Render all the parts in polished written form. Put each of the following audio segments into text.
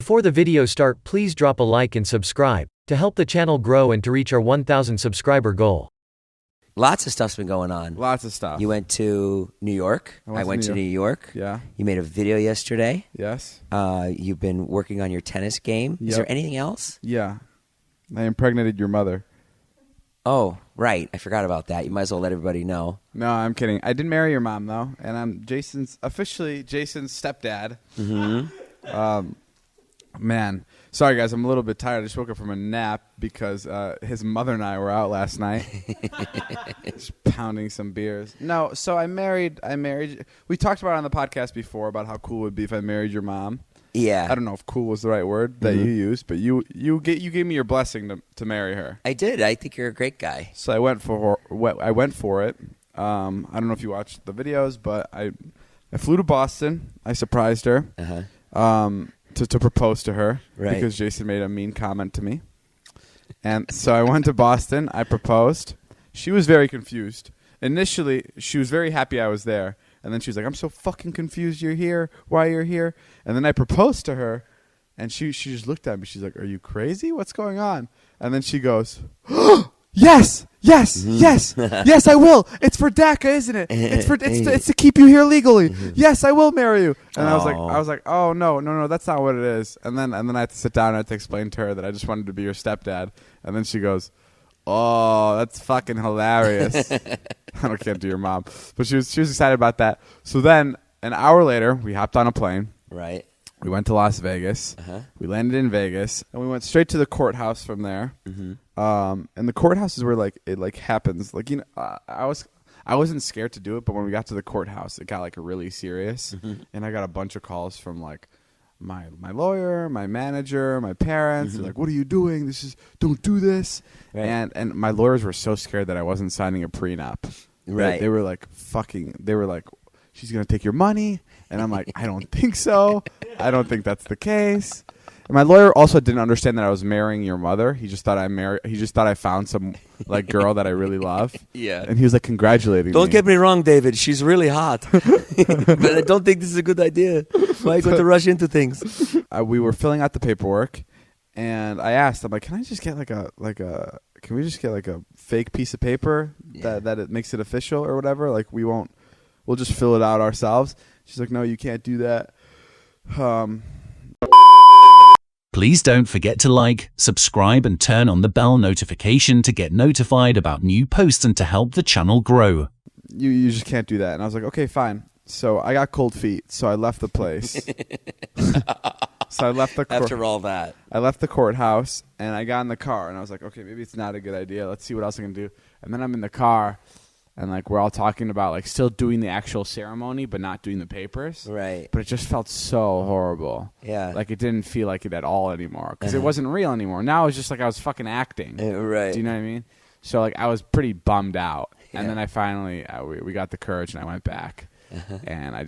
Before the video start, please drop a like and subscribe to help the channel grow and to reach our 1,000 subscriber goal. Lots of stuff's been going on. Lots of stuff. You went to New York. I went to New York. Yeah. You made a video yesterday. Yes. You've been working on your tennis game. Yep. Is there anything else? Yeah. I impregnated your mother. Oh, right. I forgot about that. You might as well let everybody know. No, I'm kidding. I did marry your mom, though, and I'm officially Jason's stepdad. Mm-hmm. Man. Sorry, guys. I'm a little bit tired. I just woke up from a nap because his mother and I were out last night. Just pounding some beers. No, so I married. We talked about it on the podcast before about how cool it would be if I married your mom. Yeah. I don't know if cool was the right word that you used, but you gave me your blessing to marry her. I did. I think you're a great guy. So I went for it. I don't know if you watched the videos, but I flew to Boston. I surprised her to propose to her because Jason made a mean comment to me. And so I went to Boston. I proposed. She was very confused. Initially, she was very happy I was there. And then she was like, I'm so fucking confused you're here. Why you're here? And then I proposed to her, and she just looked at me. She's like, are you crazy? What's going on? And then she goes, yes, I will. It's for DACA, isn't it? It's to keep you here legally. Yes, I will marry you. And I was like, oh, no, that's not what it is. And then I had to sit down and I had to explain to her that I just wanted to be your stepdad. And then she goes, oh, that's fucking hilarious. I can't do your mom. But she was excited about that. So then an hour later, we hopped on a plane. Right. We went to Las Vegas. We landed in Vegas. And we went straight to the courthouse from there. And the courthouse is where it happens. I wasn't scared to do it, but when we got to the courthouse, it got really serious. And I got a bunch of calls from my lawyer, my manager, my parents. They're like, what are you doing? Don't do this. Right. And my lawyers were so scared that I wasn't signing a prenup. Right. They were like, she's going to take your money. And I'm like, I don't think so. I don't think that's the case. And my lawyer also didn't understand that I was marrying your mother. He just thought I found some girl that I really love. Yeah. And he was like congratulating me. Don't get me wrong, David. She's really hot. But I don't think this is a good idea. Why are you going to rush into things? We were filling out the paperwork, and I asked, I'm like, can I just get can we just get a fake piece of paper that it makes it official or whatever? We'll just fill it out ourselves. She's like, no, you can't do that. Please don't forget to like, subscribe, and turn on the bell notification to get notified about new posts and to help the channel grow. You just can't do that. And I was like, okay, fine. So I got cold feet, so I left the place. So I left the after all that. I left the courthouse, and I got in the car, and I was like, okay, maybe it's not a good idea. Let's see what else I can do. And then I'm in the car, and we're all talking about still doing the actual ceremony but not doing the papers. Right. But it just felt so horrible. Yeah. It didn't feel like it at all anymore because it wasn't real anymore. Now it's just I was fucking acting. Right. Do you know what I mean? So I was pretty bummed out. Yeah. And then I finally we got the courage and I went back. And I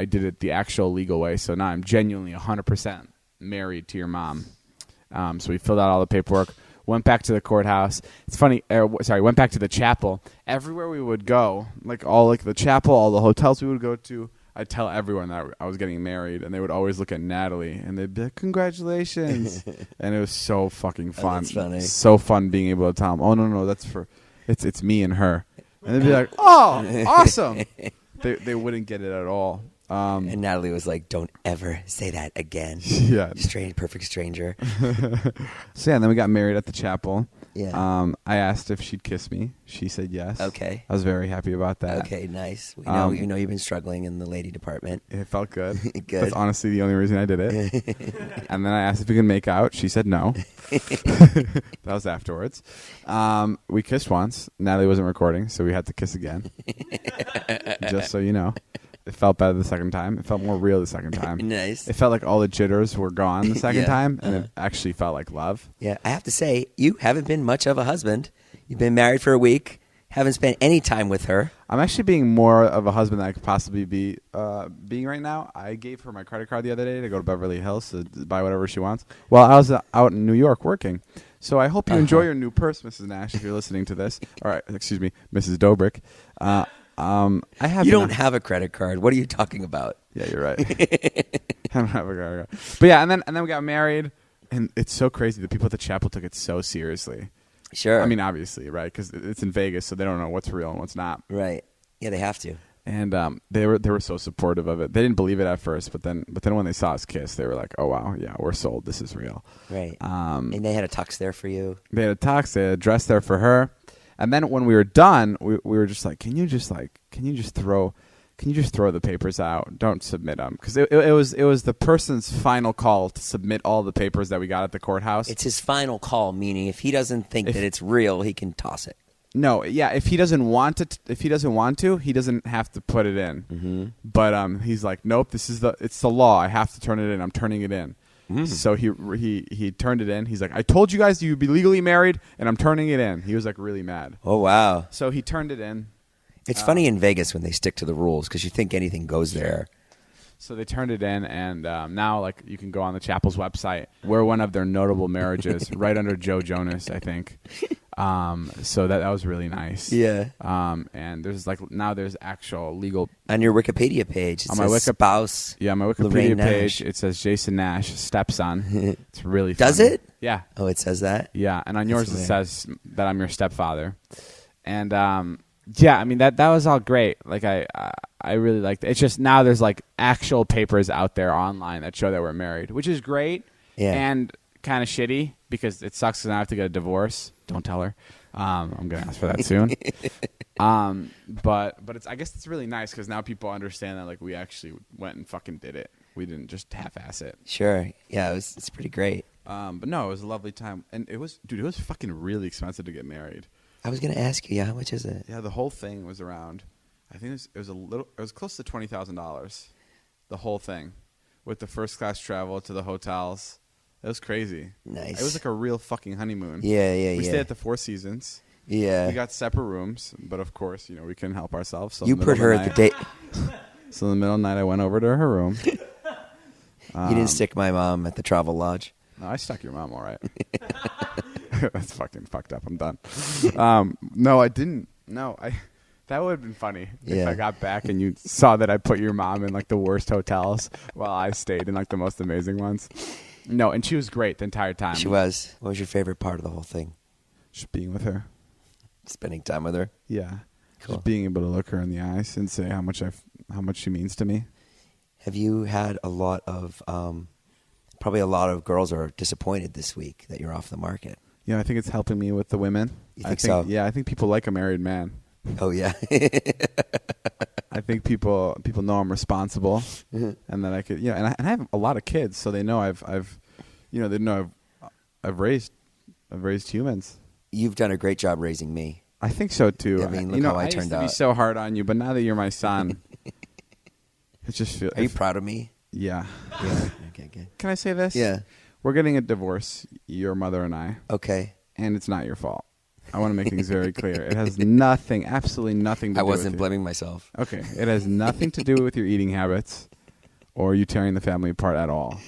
did it the actual legal way. So now I'm genuinely 100% married to your mom. So we filled out all the paperwork. Went back to the courthouse. It's funny. Went back to the chapel. Everywhere we would go, the chapel, all the hotels we would go to, I'd tell everyone that I was getting married, and they would always look at Natalie, and they'd be like, "Congratulations!" And it was so fucking fun. That's funny. So fun being able to tell them, "Oh no, that's for it's me and her," and they'd be like, "Oh, awesome!" They wouldn't get it at all. And Natalie was like, don't ever say that again. Yeah. Perfect stranger. So yeah, and then we got married at the chapel. Yeah. I asked if she'd kiss me. She said yes. Okay. I was very happy about that. Okay, nice. We know you've been struggling in the lady department. It felt good. Good. That's honestly the only reason I did it. And then I asked if we could make out. She said no. That was afterwards. We kissed once. Natalie wasn't recording, so we had to kiss again. Just so you know. It felt better the second time. It felt more real the second time. Nice. It felt like all the jitters were gone the second time, and it actually felt like love. Yeah, I have to say, you haven't been much of a husband. You've been married for a week, haven't spent any time with her. I'm actually being more of a husband than I could possibly be being right now. I gave her my credit card the other day to go to Beverly Hills to buy whatever she wants. Well, I was out in New York working. So I hope you enjoy your new purse, Mrs. Nash, if you're listening to this. All right, excuse me, Mrs. Dobrik. I have. You don't have a credit card. What are you talking about? Yeah, you're right. don't have a car. But yeah, and then we got married, and it's so crazy. The people at the chapel took it so seriously. Sure. I mean, obviously, right? Because it's in Vegas, so they don't know what's real and what's not. Right. Yeah, they have to. And they were so supportive of it. They didn't believe it at first, but then when they saw us kiss, they were like, "Oh wow, yeah, we're sold. This is real." Right. And they had a tux there for you. They had a tux, they had a dress there for her, and then when we were done, we were just like, "Can you just throw the papers out? Don't submit them," because it was the person's final call to submit all the papers that we got at the courthouse. It's his final call, meaning if he doesn't think that it's real, he can toss it. No, yeah. If he doesn't want to, he doesn't have to put it in. Mm-hmm. But he's like, nope. It's the law. I have to turn it in. I'm turning it in. Mm-hmm. So he turned it in. He's like, I told you guys you'd be legally married, and I'm turning it in. He was like really mad. Oh wow. So he turned it in. It's funny in Vegas when they stick to the rules because you think anything goes there. So they turned it in, and now like you can go on the chapel's website. We're one of their notable marriages, right under Joe Jonas, I think. So that was really nice. Yeah. And there's there's actual legal on your Wikipedia page. On my spouse. Yeah, my Wikipedia page. It says Jason Nash, stepson. It's really funny. Does it? Yeah. Oh, it says that. Yeah, and on yours it says that I'm your stepfather. And yeah, I mean that was all great. Like I really liked it. It's just now there's like actual papers out there online that show that we're married, which is great. Yeah. And kind of shitty because it sucks because I have to get a divorce. Don't tell her. I'm gonna ask for that soon. But it's I guess it's really nice because now people understand that like we actually went and fucking did it. We didn't just half-ass it. Sure. Yeah, it's pretty great. But no, it was a lovely time, and it was fucking really expensive to get married. I was gonna ask you, how much is it? Yeah, the whole thing was around. I think it was close to $20,000. The whole thing, with the first class travel to the hotels. It was crazy. Nice. It was like a real fucking honeymoon. Yeah. We stayed at the Four Seasons. Yeah. We got separate rooms, but of course, we couldn't help ourselves. So you put her at the date. So in the middle of the night, I went over to her room. You didn't stick my mom at the Travel Lodge. No, I stuck your mom all right. That's fucking fucked up. I'm done. No, I didn't. No, that would have been funny if I got back and you saw that I put your mom in like the worst hotels while I stayed in like the most amazing ones. No, and she was great the entire time. She was. What was your favorite part of the whole thing? Just being with her. Spending time with her? Yeah. Cool. Just being able to look her in the eyes and say how much she means to me. Have you had a lot of probably a lot of girls are disappointed this week that you're off the market? Yeah, I think it's helping me with the women. You think so? Yeah, I think people like a married man. Oh yeah. I think people know I'm responsible, and that I could, and I have a lot of kids, so they know I've raised humans. You've done a great job raising me. I think so too. I mean, look how I turned used to out. be so hard on you, but now that you're my son, it just feels. Are you proud of me? Yeah. Yeah. Okay, good. Can I say this? Yeah. We're getting a divorce, your mother and I. Okay. And it's not your fault. I want to make things very clear. It has nothing, absolutely nothing to do with I wasn't blaming myself. Okay. It has nothing to do with your eating habits or you tearing the family apart at all.